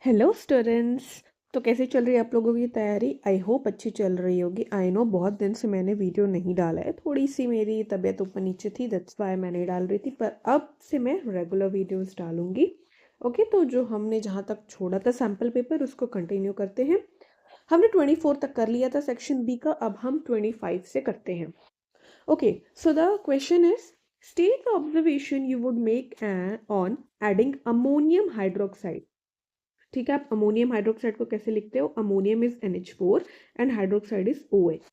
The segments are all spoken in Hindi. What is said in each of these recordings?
Hello students. तो कैसे चल रही है आप लोगों की तैयारी? आई होप अच्छी चल रही होगी। आई नो बहुत दिन से मैंने वीडियो नहीं डाला है, थोड़ी सी मेरी तबीयत ऊपर नीचे थी, दैट्स वाई मैं नहीं डाल रही थी, पर अब से मैं रेगुलर वीडियोस डालूंगी। ओके, तो जो हमने जहाँ तक छोड़ा था सैम्पल पेपर उसको कंटिन्यू करते हैं। हमने 24 तक कर लिया था सेक्शन बी का, अब हम 25 से करते हैं। Okay, so the question is state the observation you would make on adding ammonium hydroxide. ठीक है, आप अमोनियम हाइड्रोक्साइड को कैसे लिखते हो? Ammonium is NH4 and hydroxide is OH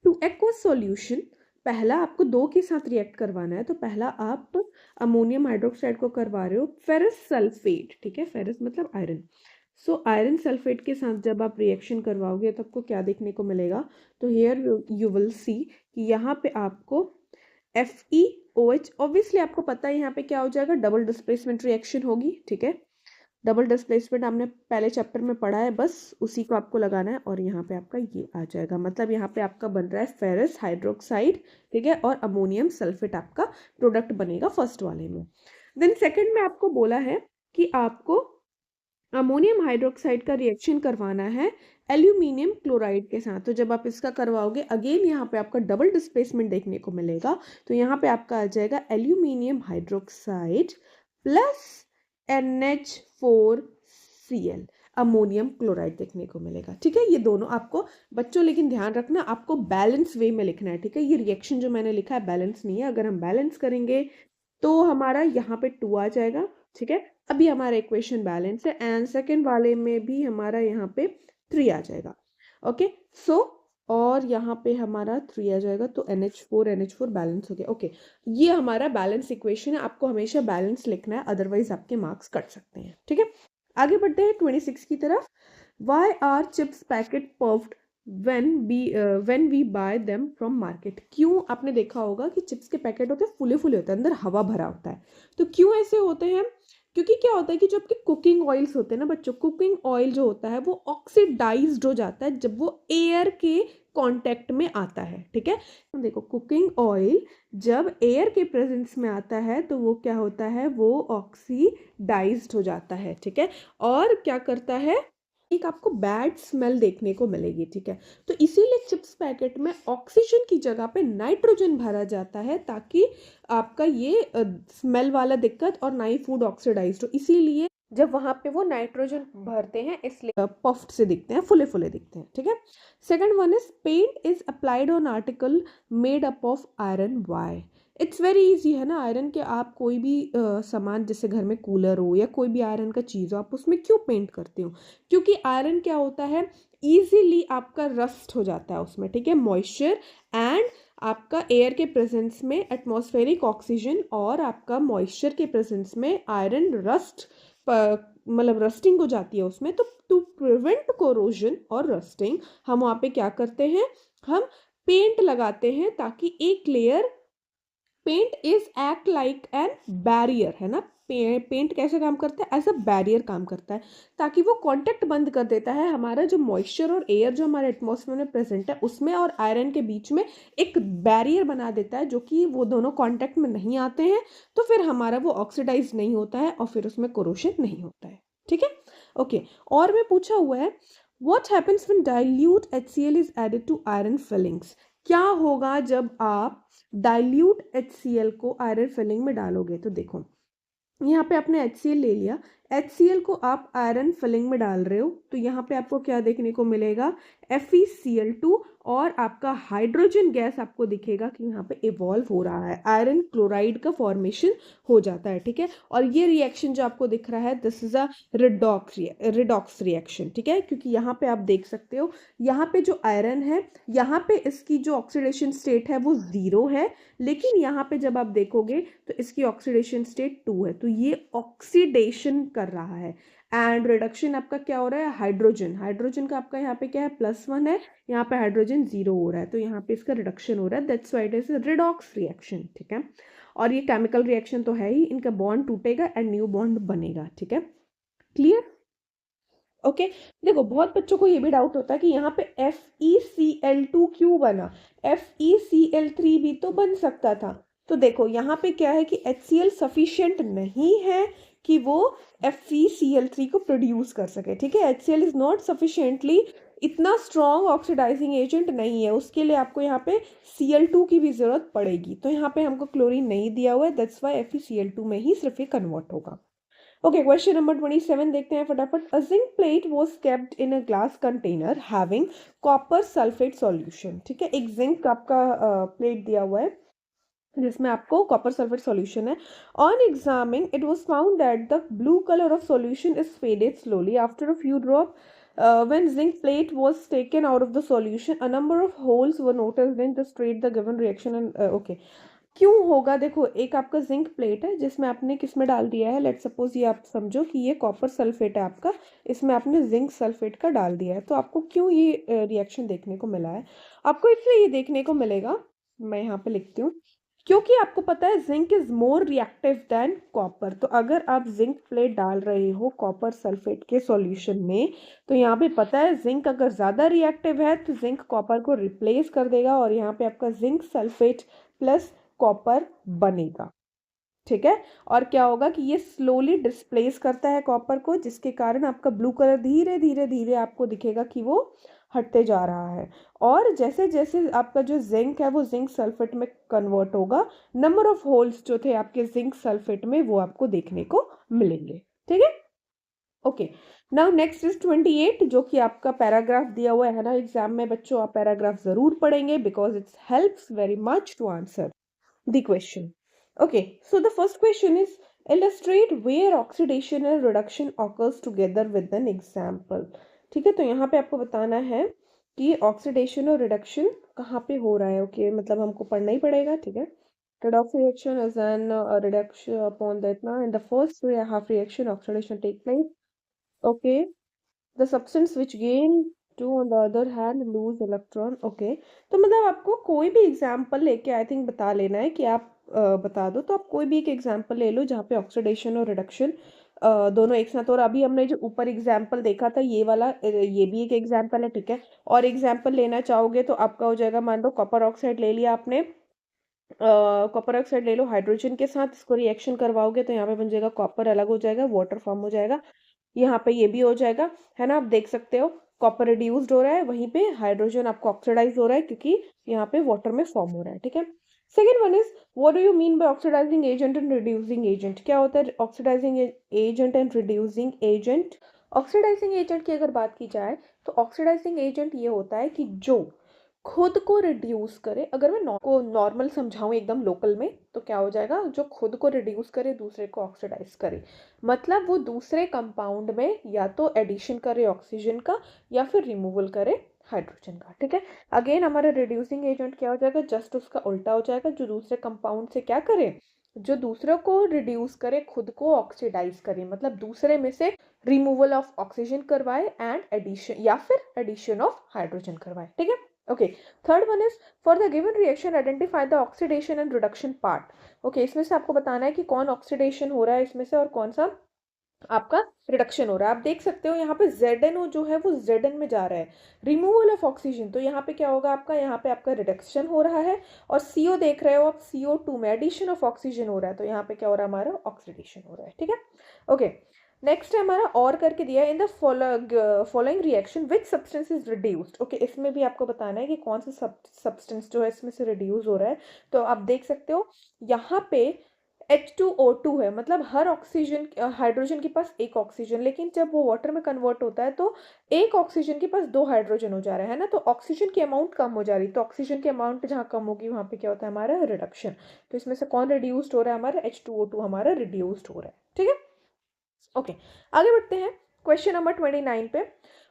two aqueous solution. पहला आपको दो के साथ रिएक्ट करवाना है, तो पहला आप अमोनियम हाइड्रोक्साइड को करवा रहे हो फेरस सल्फेट। ठीक है, फेरस मतलब आयरन। सो आयरन सल्फेट के साथ जब आप रिएक्शन करवाओगे तो आपको क्या देखने को मिलेगा? तो हियर यू विल सी कि यहाँ पे आपको FeOH, ऑब्वियसली आपको पता है यहाँ पे क्या हो जाएगा, डबल डिस्प्लेसमेंट रिएक्शन होगी। ठीक है, डबल डिस्प्लेसमेंट हमने पहले चैप्टर में पढ़ा है, बस उसी को आपको लगाना है और यहाँ पे आपका ये आ जाएगा। मतलब यहाँ पे आपका बन रहा है फेरस हाइड्रोक्साइड, ठीक है, और अमोनियम सल्फेट आपका प्रोडक्ट बनेगा फर्स्ट वाले में। देन सेकंड में आपको बोला है कि आपको अमोनियम हाइड्रोक्साइड का रिएक्शन करवाना है एल्यूमिनियम क्लोराइड के साथ। तो जब आप इसका करवाओगे अगेन यहाँ पे आपका डबल डिस्प्लेसमेंट देखने को मिलेगा। तो यहाँ पे आपका आ जाएगा aluminium hydroxide plus NH4Cl, ammonium chloride देखने को मिलेगा। ठीक है, ये दोनों आपको बच्चों, लेकिन ध्यान रखना आपको बैलेंस वे में लिखना है। ठीक है, ये रिएक्शन जो मैंने लिखा है बैलेंस नहीं है। अगर हम बैलेंस करेंगे तो हमारा यहाँ पे 2 आ जाएगा। ठीक है, अभी हमारा इक्वेशन बैलेंस है एंड सेकेंड वाले में भी हमारा यहाँ पे 3 आ जाएगा। ओके, सो और यहाँ पे हमारा 3 आ जाएगा, तो NH4 बैलेंस हो गया। ओके, ये हमारा बैलेंस इक्वेशन है। आपको हमेशा बैलेंस लिखना है, अदरवाइज आपके मार्क्स कट सकते हैं। ठीक है, आगे बढ़ते हैं 26 की तरफ। Why are chips packet puffed when we buy them from market? क्यों? आपने देखा होगा कि चिप्स के पैकेट होते हैं फुले फुले होते हैं, अंदर हवा भरा होता है। तो क्यों ऐसे होते हैं? क्योंकि क्या होता है कि जो आपके कुकिंग ऑयल्स होते हैं ना बच्चों, कुकिंग ऑयल जो होता है वो ऑक्सीडाइज्ड हो जाता है जब वो एयर के कांटेक्ट में आता है। ठीक है, देखो कुकिंग ऑयल जब एयर के प्रेजेंस में आता है तो वो क्या होता है, वो ऑक्सीडाइज्ड हो जाता है। ठीक है, और क्या करता है, एक आपको बैड स्मेल देखने को मिलेगी। ठीक है, तो इसीलिए चिप्स पैकेट में ऑक्सीजन की जगह पे नाइट्रोजन भरा जाता है ताकि आपका ये स्मेल वाला दिक्कत और ना ही फूड ऑक्सीडाइज्ड हो। इसीलिए जब वहां पे वो नाइट्रोजन भरते हैं इसलिए पफ्ड से दिखते हैं, फुले फुले दिखते हैं। ठीक है, second one is paint is applied on article made up of iron. Why? It's very easy है ना। आयरन के आप कोई भी सामान, जैसे घर में कूलर हो या कोई भी आयरन का चीज़ हो, आप उसमें क्यों पेंट करते हो? क्योंकि आयरन क्या होता है, इजीली आपका रस्ट हो जाता है उसमें। ठीक है, मॉइस्चर एंड आपका एयर के प्रेजेंस में एटमॉस्फेरिक ऑक्सीजन और आपका मॉइस्चर के प्रेजेंस में आयरन रस्ट, मतलब रस्टिंग हो जाती है उसमें। तो टू प्रिवेंट कोरोजन और रस्टिंग हम वहाँ पे क्या करते हैं, हम पेंट लगाते हैं ताकि एक layer, paint is act like an barrier, है ना। पेंट कैसे काम करता है? एज अ बैरियर काम करता है, ताकि वो कांटेक्ट बंद कर देता है हमारा जो मॉइस्चर और एयर जो हमारे एटमॉस्फेयर में प्रेजेंट है उसमें और आयरन के बीच में एक बैरियर बना देता है, जो कि वो दोनों कांटेक्ट में नहीं आते हैं, तो फिर हमारा वो ऑक्सीडाइज नहीं होता है और फिर उसमें कोरोशन नहीं होता है। ठीक है, ओके, और में पूछा हुआ है what happens when dilute HCl is added to iron fillings? क्या होगा जब आप डाइल्यूट HCl को आयरन फिलिंग में डालोगे? तो देखो यहाँ पे आपने HCl ले लिया, HCl को आप आयरन फिलिंग में डाल रहे हो, तो यहाँ पे आपको क्या देखने को मिलेगा, FeCl2, और आपका हाइड्रोजन गैस आपको दिखेगा कि यहाँ पे इवॉल्व हो रहा है, आयरन क्लोराइड का फॉर्मेशन हो जाता है। ठीक है, और ये रिएक्शन जो आपको दिख रहा है this is a redox reaction. ठीक है, क्योंकि यहाँ पे आप देख सकते हो, यहाँ पे जो आयरन है यहाँ पे इसकी जो ऑक्सीडेशन स्टेट है वो 0 है, लेकिन यहाँ पे जब आप देखोगे तो इसकी ऑक्सीडेशन स्टेट 2 है, तो ये ऑक्सीडेशन कर रहा है। एंड रिडक्शन आपका क्या हो रहा है, हाइड्रोजन का आपका यहाँ पे क्या है, +1 है, यहाँ पे हाइड्रोजन 0 हो रहा है, तो यहाँ पे इसका रिडक्शन हो रहा है, that's why it is redox reaction. ठीक है, और ये केमिकल रिएक्शन तो है ही, इनका बॉन्ड टूटेगा एंड न्यू बॉन्ड बनेगा। ठीक है, क्लियर? ओके, देखो बहुत बच्चों को ये भी डाउट होता है कि यहाँ पे FeCl2 क्यों बना, FeCl3 भी तो बन सकता था। तो देखो यहाँ पे क्या है कि HCl सफिशिएंट नहीं है, कि वो FeCl3 को प्रोड्यूस कर सके, ठीक है। HCl इज नॉट सफिशिएंटली इतना स्ट्रॉन्ग ऑक्सीडाइजिंग एजेंट नहीं है, उसके लिए आपको यहाँ पे Cl2 की भी जरूरत पड़ेगी, तो यहाँ पे हमको क्लोरीन नहीं दिया हुआ है, दैट्स वाई FeCl2 में ही सिर्फ ये कन्वर्ट होगा। ओके, क्वेश्चन नंबर 27 देखते हैं फटाफट। A zinc plate was kept in a glass container having copper sulphate solution, ठीक है। एक जिंक आपका प्लेट दिया हुआ है जिसमें आपको कॉपर सल्फेट सॉल्यूशन है। On examining it was found that the blue colour of solution is faded slowly after a few drop when zinc plate was taken out of the solution a number of holes were noticed in the straight the given reaction and okay, क्यों होगा? देखो, एक आपका जिंक प्लेट है जिसमें आपने किसमें डाल दिया है, लेट सपोज ये आप समझो कि ये कॉपर सल्फेट है आपका, इसमें आपने जिंक सल्फेट का डाल दिया है, तो आपको क्यों ये रिएक्शन देखने को मिला है? आपको इसलिए ये देखने को मिलेगा, मैं यहाँ पे लिखती हूँ, क्योंकि आपको पता है zinc is more reactive than copper. तो अगर आप जिंक प्लेट डाल रहे हो कॉपर सल्फेट के सॉल्यूशन में, तो यहाँ पे पता है जिंक अगर ज्यादा रिएक्टिव है तो जिंक कॉपर को रिप्लेस कर देगा और यहाँ पे आपका जिंक सल्फेट प्लस कॉपर बनेगा, ठीक है। और क्या होगा कि ये स्लोली डिस्प्लेस करता है कॉपर को, जिसके कारण आपका ब्लू कलर धीरे धीरे धीरे आपको दिखेगा कि वो हटते जा रहा है। और जैसे जैसे आपका जो जिंक है वो जिंक सल्फेट में कन्वर्ट होगा, नंबर ऑफ होल्स जो थे आपके जिंक सल्फेट में वो आपको देखने को मिलेंगे, ठीक है। ओके, नाउ नेक्स्ट इज 28, जो कि आपका पैराग्राफ दिया हुआ है ना एग्जाम में बच्चों, आप पैराग्राफ जरूर पढ़ेंगे because it's helps very much to answer the question. Okay, so the first question is illustrate where oxidation and reduction occurs together with an example. ठीक है, तो यहाँ पे आपको बताना है कि ऑक्सीडेशन और रिडक्शन कहाँ पे हो रहा है। ओके, मतलब हमको पढ़ना ही पड़ेगा, ठीक है। Redox reaction is an reduction upon that now in the first half reaction oxidation take place. Okay, the substance which gain to on the other hand lose electron. okay, तो मतलब आपको कोई भी एग्जांपल लेके आई थिंक बता लेना है कि आप बता दो, तो आप कोई भी एक एग्जांपल ले लो जहाँ पे ऑक्सीडेशन और रिडक्शन दोनों एक साथ। और अभी हमने जो ऊपर एग्जांपल देखा था ये वाला, ये भी एक एग्जांपल है, ठीक है। और एग्जांपल लेना चाहोगे तो आपका हो जाएगा, मान लो कॉपर ऑक्साइड ले लिया आपने, कॉपर ऑक्साइड ले लो हाइड्रोजन के साथ, इसको रिएक्शन करवाओगे तो यहाँ पे बन जाएगा कॉपर अलग हो जाएगा, वाटर फॉर्म हो जाएगा, यहाँ पे ये भी हो जाएगा, है ना। आप देख सकते हो कॉपर रिड्यूस्ड हो रहा है, वहीं पे हाइड्रोजन आपको ऑक्सीडाइज हो रहा है क्योंकि यहाँ पे वाटर में फॉर्म हो रहा है, ठीक है। Second one is what do you mean by oxidising agent and reducing agent? क्या होता है oxidising agent and reducing agent? Oxidising agent की अगर बात की जाए तो ऑक्सीडाइजिंग एजेंट ये होता है कि जो खुद को रिड्यूस करे। अगर मैं को नॉर्मल समझाऊं एकदम लोकल में तो क्या हो जाएगा, जो खुद को रिड्यूस करे दूसरे को ऑक्सीडाइज करे, मतलब वो दूसरे कंपाउंड में या तो एडिशन करे ऑक्सीजन का या फिर रिमूवल करे हाइड्रोजन का, ठीक है। अगेन हमारा रिड्यूसिंग एजेंट क्या हो जाएगा, जस्ट उसका उल्टा हो जाएगा, जो दूसरे कंपाउंड से क्या करे, जो दूसरों को रिड्यूस करे खुद को ऑक्सीडाइज करे, मतलब दूसरे में से रिमूवल ऑफ ऑक्सीजन करवाए एंड एडिशन या फिर एडिशन ऑफ हाइड्रोजन करवाए, ठीक है। Okay, third one is for the given reaction identify the oxidation and reduction part. Okay, इसमें से आपको बताना है कि कौन ऑक्सीडेशन हो रहा है इसमें से और कौन सा आपका रिडक्शन हो रहा है। आप देख सकते हो यहाँ पे ZnO जो है वो Zn में जा रहा है, रिमूवल ऑफ ऑक्सीजन, तो यहाँ पे क्या होगा आपका, यहाँ पे आपका रिडक्शन हो रहा है। और CO देख रहे हो आप, CO2 में एडिशन ऑफ ऑक्सीजन हो रहा है, तो यहाँ पे क्या हो रहा है हमारा ऑक्सीडेशन हो रहा है, ठीक है। ओके, नेक्स्ट है हमारा और करके दिया है इन the following reaction which substance is reduced. Okay, इसमें भी आपको बताना है कि कौन सा सब्सटेंस जो है इसमें से रिड्यूस हो रहा है। तो आप देख सकते हो यहाँ पे H2O2 है, मतलब हर ऑक्सीजन हाइड्रोजन के पास एक ऑक्सीजन, लेकिन जब वो वाटर में कन्वर्ट होता है तो एक ऑक्सीजन के पास दो हाइड्रोजन हो जा रहा है ना, तो ऑक्सीजन की अमाउंट कम हो जा रही है, तो ऑक्सीजन की अमाउंट जहाँ कम होगी वहाँ पे क्या होता है हमारा रिडक्शन। तो इसमें से कौन रिड्यूस्ड हो रहा है हमारा, H2O2 हमारा रिड्यूस्ड हो रहा है, ठीक है। ओके, आगे बढ़ते हैं क्वेश्चन नंबर 29 पे।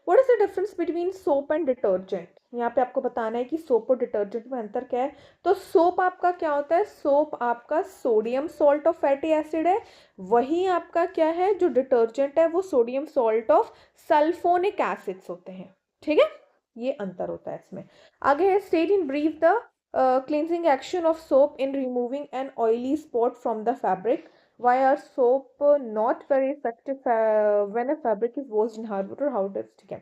What is the difference between soap and detergent? यहाँ पे आपको बताना है कि सोप और डिटर्जेंट में अंतर क्या है। तो सोप आपका क्या होता है, सोप आपका sodium salt of fatty acid है, वही आपका क्या है जो डिटर्जेंट है वो sodium salt of sulphonic acids होते हैं, ठीक है। ये अंतर होता है इसमें। आगे है state in brief the cleansing action of soap in removing an oily spot from the fabric. Why are soap not very effective when a fabric is washed in hard water? How does, ठीक है।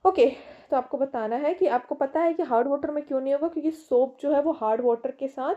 ओके, तो आपको बताना है कि आपको पता है कि हार्ड वाटर में क्यों नहीं होगा, क्योंकि सोप जो है वो हार्ड वाटर के साथ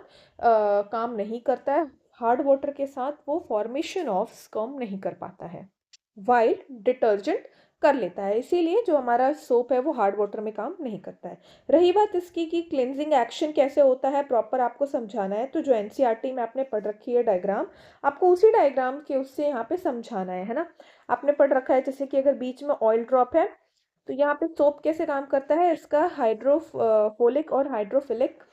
काम नहीं करता है। हार्ड वाटर के साथ वो फॉर्मेशन ऑफ स्पर्म नहीं कर पाता है, वाइल डिटर्जेंट कर लेता है। इसीलिए जो हमारा सोप है वो हार्ड वाटर में काम नहीं करता है। रही बात इसकी कि क्लिनजिंग एक्शन कैसे होता है, प्रॉपर आपको समझाना है, तो जो एनसीईआरटी में आपने पढ़ रखी है डायग्राम, आपको उसी डायग्राम के उससे यहाँ पे समझाना है ना। आपने पढ़ रखा है जैसे कि अगर बीच में ऑयल ड्रॉप है तो यहाँ पे सोप कैसे काम करता है, इसका हाइड्रोफोलिक और हाइड्रोफिलिक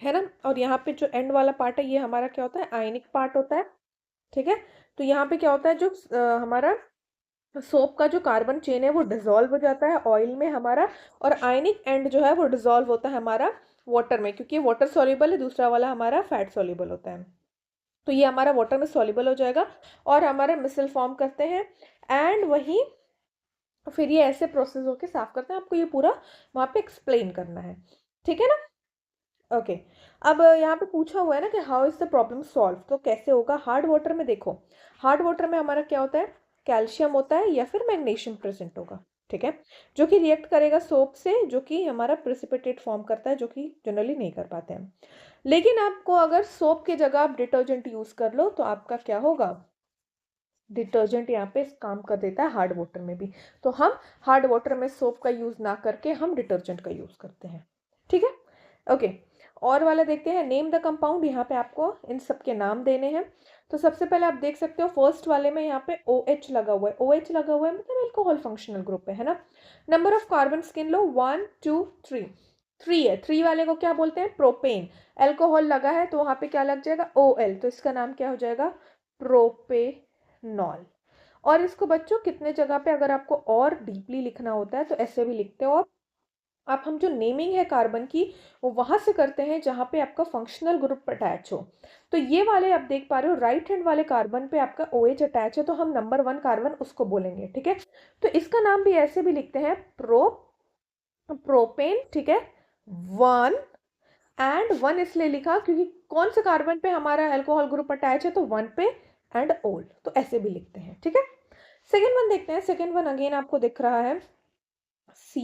है ना। और यहाँ पे जो एंड वाला पार्ट है ये हमारा क्या होता है, आयनिक पार्ट होता है। ठीक है, तो यहाँ पे क्या होता है, जो हमारा सोप का जो कार्बन चेन है वो डिसॉल्व हो जाता है ऑयल में हमारा, और आयनिक एंड जो है वो डिसॉल्व होता है हमारा वाटर में, क्योंकि वाटर सॉल्युबल है, दूसरा वाला हमारा फैट सॉल्युबल होता है। तो ये हमारा वाटर में सॉल्युबल हो जाएगा और हमारा मिसल फॉर्म करते हैं, एंड वही फिर ये ऐसे प्रोसेस होके साफ करते हैं। आपको ये पूरा वहाँ पे एक्सप्लेन करना है, ठीक है ना। ओके, अब यहाँ पे पूछा हुआ है ना कि how is the problem solve, तो कैसे होगा हार्ड वाटर में। देखो हार्ड वाटर में हमारा क्या होता है, कैल्शियम होता है या फिर मैग्नीशियम प्रेजेंट होगा, ठीक है, जो कि रिएक्ट करेगा सोप से, जो कि हमारा प्रेसिपिटेट फॉर्म करता है, जो कि जनरली नहीं कर पाते हैं। लेकिन आपको अगर सोप की जगह आप डिटर्जेंट यूज कर लो तो आपका क्या होगा, डिटर्जेंट यहाँ पे काम कर देता है हार्ड वाटर में भी। तो हम हार्ड वाटर में सोप का यूज ना करके हम डिटर्जेंट का यूज करते हैं, ठीक है। ओके, और वाला देखते हैं, नेम द कंपाउंड। यहाँ पे आपको इन सब के नाम देने हैं। तो सबसे पहले आप देख सकते हो फर्स्ट वाले में यहाँ पे OH लगा हुआ है, OH लगा हुआ है मतलब एल्कोहल फंक्शनल ग्रुप है ना। नंबर ऑफ कार्बन गिन लो, 1 2 3, 3 है, 3 वाले को क्या बोलते हैं, प्रोपेन। एल्कोहल लगा है तो वहां पे क्या लग जाएगा, OL, तो इसका नाम क्या हो जाएगा, प्रोपेनॉल। और इसको बच्चों कितने जगह पे अगर आपको और डीपली लिखना होता है तो ऐसे भी लिखते हो आप हम जो नेमिंग है कार्बन की वो वहां से करते हैं जहां पे आपका फंक्शनल ग्रुप अटैच हो। तो ये वाले आप देख पा रहे हो राइट हैंड वाले कार्बन पे आपका OH अटैच है, तो हम नंबर 1 कार्बन उसको बोलेंगे, ठीक है। तो इसका नाम भी ऐसे भी लिखते हैं, प्रोपेन, ठीक है। 1, एंड 1 इसलिए लिखा क्योंकि कौन से कार्बन पे हमारा अल्कोहल ग्रुप अटैच है, तो 1 पे, एंड ओल, तो ऐसे भी लिखते हैं, ठीक है। सेकेंड वन देखते हैं, सेकेंड वन अगेन आपको दिख रहा है C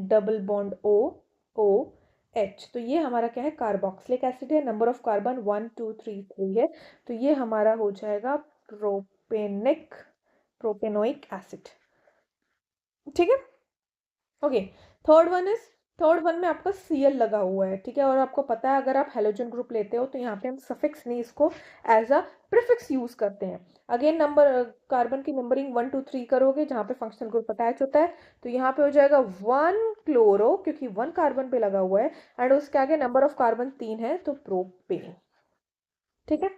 डबल बॉन्ड OH, तो ये हमारा क्या है, कार्बोक्सिलिक एसिड है। नंबर ऑफ कार्बन 1 2 3 3 है, तो ये हमारा हो जाएगा प्रोपेनोइक एसिड, ठीक है। Okay, third one is, third one में आपका Cl लगा हुआ है, ठीक है। और आपको पता है अगर आप हेलोजन ग्रुप लेते हो तो यहाँ पे हम सफिक्स नहीं, इसको एज अ प्रीफिक्स यूज करते हैं। अगेन नंबर कार्बन की नंबरिंग 1 2 3 करोगे जहाँ पे फंक्शनल ग्रुप अटैच होता है, तो यहाँ पे हो जाएगा 1 क्लोरो, क्योंकि 1 कार्बन पे लगा हुआ है, एंड उसके आगे नंबर ऑफ कार्बन 3 है, तो प्रोपेन, ठीक है।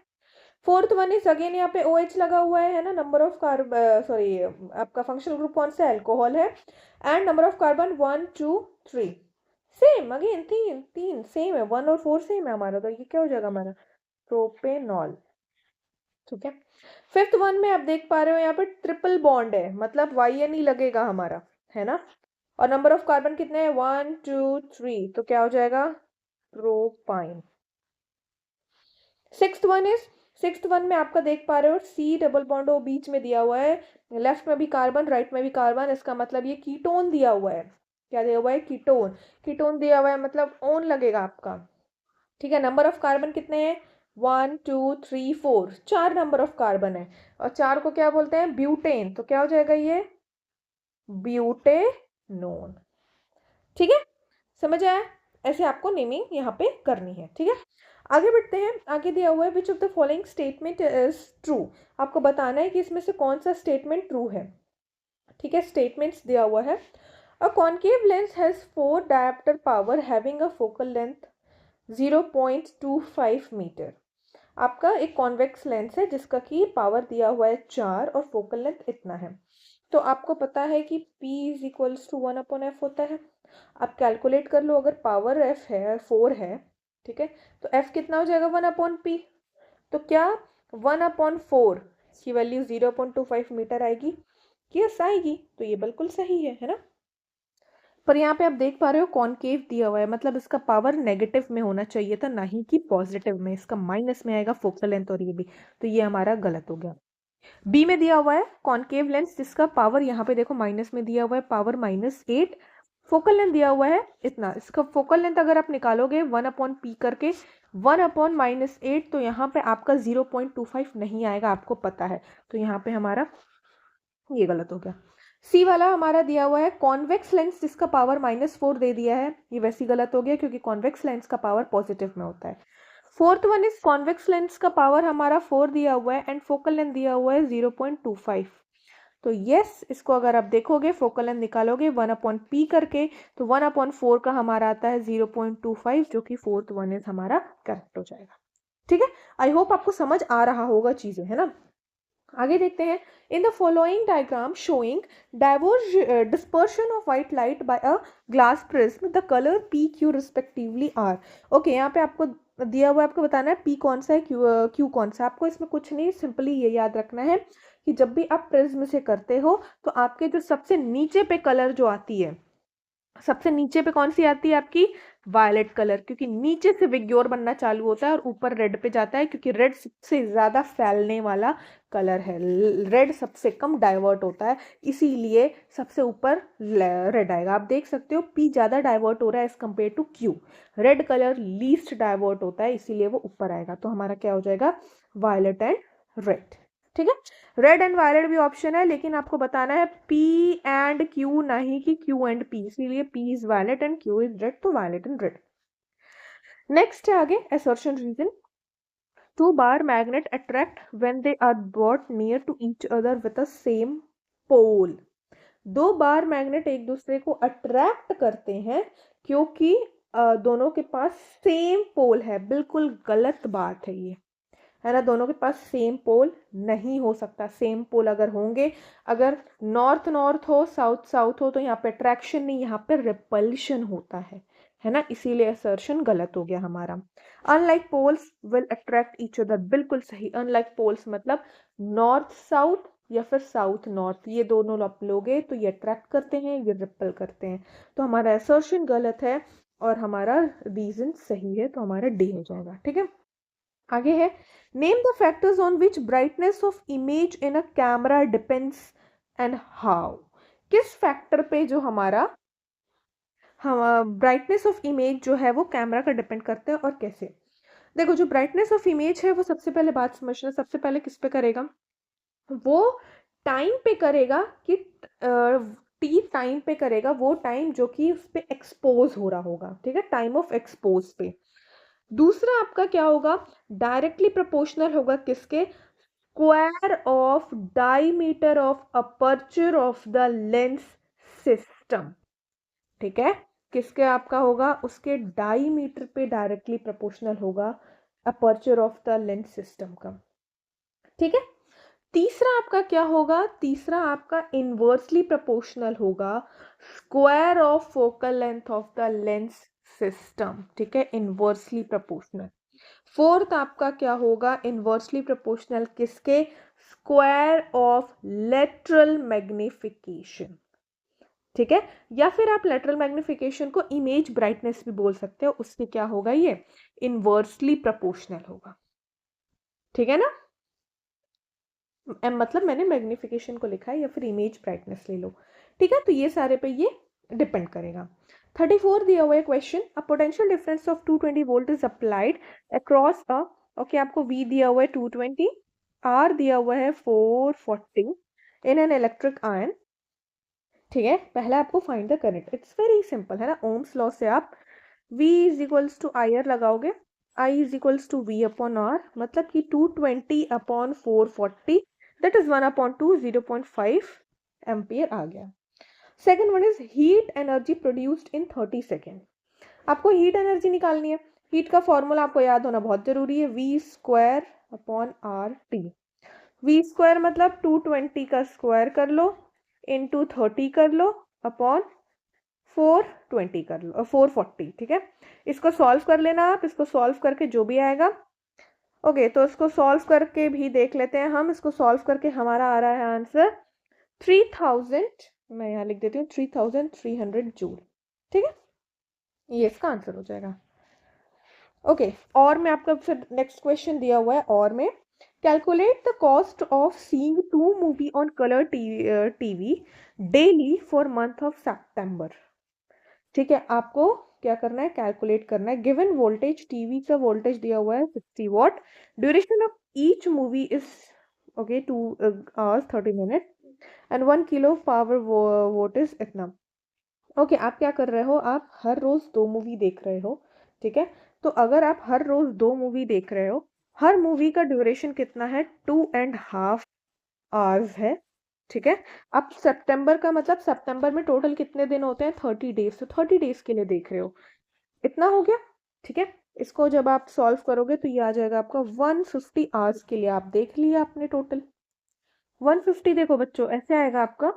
फोर्थ वन इज अगेन यहाँ पे OH लगा हुआ है ना, नंबर ऑफ कार्ब सॉरी आपका फंक्शनल ग्रुप कौन सा है, अल्कोहल है, and number of carbon 1 2 3 same, again 3 3 same है, 1 और 4 सेम है हमारा, तो ये क्या हो जाएगा हमारा प्रोपेनॉल, ठीक है। फिफ्थ वन में आप देख पा रहे हो यहाँ पे ट्रिपल बॉन्ड है, मतलब YN ही लगेगा हमारा, है ना। और नंबर ऑफ कार्बन कितने हैं, 1 2 3, तो क्या हो जाएगा propyne. Sixth one is, sixth one में आपका देख पा रहे हो C डबल बॉन्ड O बीच में दिया हुआ है, लेफ्ट में भी कार्बन राइट में भी कार्बन, इसका मतलब ये कीटोन दिया हुआ है। क्या दिया हुआ है, कीटोन, कीटोन दिया हुआ है मतलब ओन लगेगा आपका, ठीक है। नंबर ऑफ कार्बन कितने हैं, 1 2 3 4, 4 नंबर ऑफ कार्बन है, और 4 को क्या बोलते हैं, ब्यूटेन, तो क्या हो जाएगा ये ब्यूटेनोन, ठीक है। समझ आया, ऐसे आपको नेमिंग यहाँ पे करनी है, ठीक है। आगे बढ़ते हैं, आगे दिया हुआ है which of the following statement is true, आपको बताना है कि इसमें से कौन सा स्टेटमेंट ट्रू है, ठीक है। स्टेटमेंट्स दिया हुआ है, a concave lens has 4 dioptre power having a focal length 0.25 metre. आपका एक कॉन्वेक्स लेंस है जिसका की पावर दिया हुआ है 4 और फोकल लेंथ इतना है। तो आपको पता है कि P is equals to 1/f होता है। आप कैलकुलेट कर लो, अगर पावर F है 4 है, ठीक है, तो F कितना हो जाएगा 1/P, तो क्या 1/4 की वैल्यू 0.25 मीटर आएगी, यस आएगी, तो ये बिल्कुल सही है ना। पर यहाँ पे आप देख पा रहे हो कॉनकेव दिया हुआ है, मतलब इसका पावर नेगेटिव में होना चाहिए था, ना ही कि पॉजिटिव में, इसका माइनस में आएगा फोकल लेंथ, और ये भी, तो ये हमारा गलत हो गया। बी में दिया हुआ है कॉनकेव लेंस जिसका पावर यहाँ पे देखो माइनस में दिया हुआ है, पावर -8, फोकल लेंथ दिया हुआ है इतना, इसका फोकल लेंथ अगर आप निकालोगे 1/P करके 1/-8, तो यहाँ पे आपका 0.25 नहीं आएगा, आपको पता है, तो यहाँ पे हमारा ये गलत हो गया। सी वाला हमारा दिया हुआ है कॉन्वेक्स लेंस जिसका पावर -4 दे दिया है, ये वैसे ही गलत हो गया क्योंकि कॉन्वेक्स लेंस का पावर पॉजिटिव में होता है। Fourth one is convex lens का पावर हमारा 4 दिया हुआ है एंड फोकल लेंथ दिया हुआ है 0.25। तो यस, इसको अगर आप देखोगे फोकल लेंथ निकालोगे 1/p करके, तो 1/4 का हमारा आता है 0.25, जो कि फोर्थ वन इज हमारा करेक्ट हो जाएगा। ठीक है, आई होप आपको समझ आ रहा होगा चीजें, है ना। आगे देखते हैं। In the following diagram showing dispersion of white light by a glass prism the colour P Q respectively are. Okay, यहाँ पे आपको दिया हुआ है, आपको बताना है पी कौन सा है, क्यू कौन सा। आपको इसमें कुछ नहीं, सिंपली ये याद रखना है कि जब भी आप प्रिज्म से करते हो तो आपके जो सबसे नीचे पे कलर जो आती है, सबसे नीचे पे कौन सी आती है आपकी, वायलेट कलर, क्योंकि नीचे से विग्योर बनना चालू होता है और ऊपर रेड पे जाता है, क्योंकि रेड सबसे ज्यादा फैलने वाला कलर है, रेड सबसे कम डाइवर्ट होता है, इसीलिए सबसे ऊपर रेड आएगा। आप देख सकते हो पी ज्यादा डाइवर्ट हो रहा है as compare to Q, red colour least divert होता है, इसीलिए वो ऊपर आएगा। तो हमारा क्या हो जाएगा, वायलेट एंड रेड। ठीक है, रेड एंड वायलेट भी ऑप्शन है, लेकिन आपको बताना है पी एंड क्यू, नहीं कि क्यू एंड पी, इसलिए P is violet and Q is red, तो वायलेट एंड रेड। नेक्स्ट है आगे assertion reason. Two bar magnet attract when they are brought near to each other with a same pole। दो बार मैग्नेट एक दूसरे को अट्रैक्ट करते हैं क्योंकि दोनों के पास सेम पोल है। बिल्कुल गलत बात है ये, है ना। दोनों के पास सेम पोल नहीं हो सकता। सेम पोल अगर होंगे, अगर नॉर्थ नॉर्थ हो, साउथ साउथ हो, तो यहाँ पे अट्रैक्शन नहीं, यहाँ पे रिपल्शन होता है ना, इसीलिए असर्शन गलत हो गया हमारा। Unlike poles will attract each other, बिल्कुल सही। अनलाइक पोल्स मतलब नॉर्थ साउथ या फिर साउथ नॉर्थ, ये दोनों आप लोगे तो ये अट्रैक्ट करते हैं, ये रिपल करते हैं, तो हमारा असर्शन गलत है और हमारा रीजन सही है, तो हमारा डी हो जाएगा। ठीक है, आगे है name the factors on which brightness of image in a camera depends and how. किस फैक्टर पे जो हमारा हम ब्राइटनेस ऑफ इमेज जो है वो कैमरा का डिपेंड करता है और कैसे। देखो, जो ब्राइटनेस ऑफ इमेज है वो सबसे पहले बात समझना, सबसे पहले किस पे करेगा, वो टाइम पे करेगा कि टी टाइम पे करेगा, वो टाइम जो कि उस पे एक्सपोज हो रहा होगा। ठीक है, टाइम ऑफ एक्सपोज पे। दूसरा आपका क्या होगा, डायरेक्टली प्रोपोर्शनल होगा किसके, square of diameter of aperture of the lens system. ठीक है, किसके आपका होगा, उसके डायमीटर पे डायरेक्टली प्रोपोर्शनल होगा aperture of the lens system का। ठीक है, तीसरा आपका क्या होगा, तीसरा आपका इनवर्सली प्रोपोर्शनल होगा square of focal length of the lens system. ठीक है, इनवर्सली प्रोपोर्शनल। फोर्थ आपका क्या होगा, इनवर्सली प्रोपोर्शनल किसके, स्क्वायर ऑफ लेटरल मैग्निफिकेशन। ठीक है, या फिर आप लेटरल मैग्निफिकेशन को इमेज ब्राइटनेस भी बोल सकते हो, उसके क्या होगा, ये इनवर्सली प्रोपोर्शनल होगा। ठीक है ना, मतलब मैंने मैग्निफिकेशन को लिखा है, या फिर इमेज ब्राइटनेस ले लो। ठीक है, तो ये सारे पे ये डिपेंड करेगा। 34 दिया हुआ है question, a potential difference of 220 volt is applied across a, okay आपको V दिया हुआ है 220, R दिया हुआ है 440 इन एन इलेक्ट्रिक आयन। ठीक है, पहला आपको find the current, it's very simple, है ना। ओम्स लॉ से आप V is equals to I R लगाओगे, I is equals to V upon R, मतलब कि 220 अपॉन 440, दैट इज 1/2, 0.5 एम्पियर आ गया। Second one is heat energy produced in 30 second. आपको हीट एनर्जी निकालनी है, हीट का फॉर्मूला आपको याद होना बहुत जरूरी है, V square upon R T. V square मतलब 220 का स्क्वायर कर लो, इंटू 30 कर लो, अपॉन 420 कर लो, 440। ठीक है, इसको सॉल्व कर लेना आप, इसको सॉल्व करके जो भी आएगा, ओके तो इसको सॉल्व करके भी देख लेते हैं हम। इसको सॉल्व करके हमारा आ रहा है आंसर 3000, मैं यहाँ लिख देती हूँ 3300 जूल। ठीक है, ये इसका आंसर हो जाएगा। ओके, और मैं आपका फिर नेक्स्ट क्वेश्चन दिया हुआ है, और में calculate the cost of seeing 2 movie on colour TV daily for month of September. ठीक है, आपको क्या करना है, कैलकुलेट करना है। गिवन वोल्टेज, टीवी का वोल्टेज दिया हुआ है 60 watt, duration of each movie is okay 2 hours 30 minutes and 1 kilo power vote is इतना। ओके आप क्या कर रहे हो, आप हर रोज 2 मूवी देख रहे हो, ठीक है। तो अगर आप हर रोज 2 मूवी देख रहे हो, हर मूवी का ड्यूरेशन कितना है, 2.5 आवर्स है, ठीक है। अब सितंबर का मतलब सितंबर में टोटल कितने दिन होते हैं, 30 डेज, तो 30 डेज के लिए देख रहे हो, इतना हो गया, ठीक है। इसको जब आप सॉल्व करोगे तो ये आ जाएगा आपका 150 आवर्स के लिए आप देख लिया आपने टोटल 150। देखो बच्चों ऐसे आएगा आपका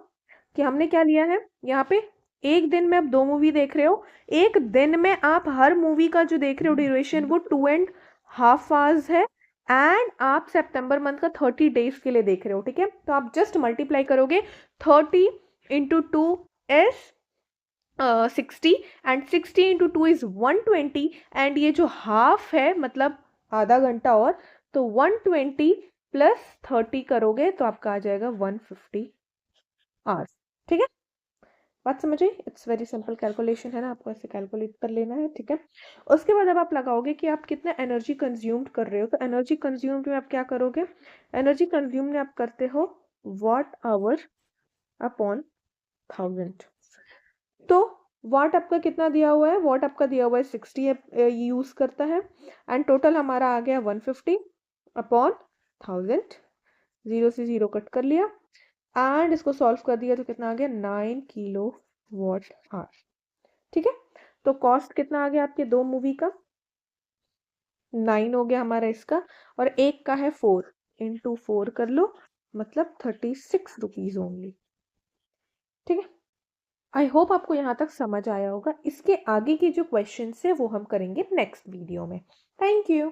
कि हमने क्या लिया है यहाँ पे, एक दिन में आप 2 मूवी देख रहे हो, एक दिन में आप हर मूवी का जो देख रहे हो ड्यूरेशन वो 2.5 आवर्स है, एंड आप सितंबर मंथ का 30 डेज के लिए देख रहे हो, ठीक है। तो आप जस्ट मल्टीप्लाई करोगे, 30 into 2 is 60 and 60 into 2 is 120, and ये जो हाफ है मतलब आधा घंटा और, तो 120 प्लस 30 करोगे तो आपका आ जाएगा 150 आवर्स, ठीक है। बात समझ आई, इट्स वेरी सिंपल कैलकुलेशन है ना, आपको ऐसे कैलकुलेट कर लेना है, ठीक है। उसके बाद अब आप लगाओगे कि आप कितना एनर्जी कंज्यूम्ड कर रहे हो, तो एनर्जी कंज्यूम्ड में आप क्या करोगे, एनर्जी कंज्यूम में आप करते हो वॉट आवर अपॉन 1000। तो वाट आपका कितना दिया हुआ है, वाट आपका दिया हुआ है 60 यूज करता है, एंड टोटल हमारा आ गया 150 अपॉन 1000, 0 से 0 कट कर लिया, एंड इसको सॉल्व कर दिया तो कितना आ गया 9 किलो वॉट आवर, ठीक है। तो कॉस्ट कितना आ गया आपके 2 मूवी का, 9 हो गया हमारा इसका, और एक का है 4, इंटू 4 कर लो, मतलब 36 रुपीज ओनली, ठीक है। आई होप आपको यहाँ तक समझ आया होगा। इसके आगे के जो क्वेश्चंस है वो हम करेंगे नेक्स्ट वीडियो में। Thank you.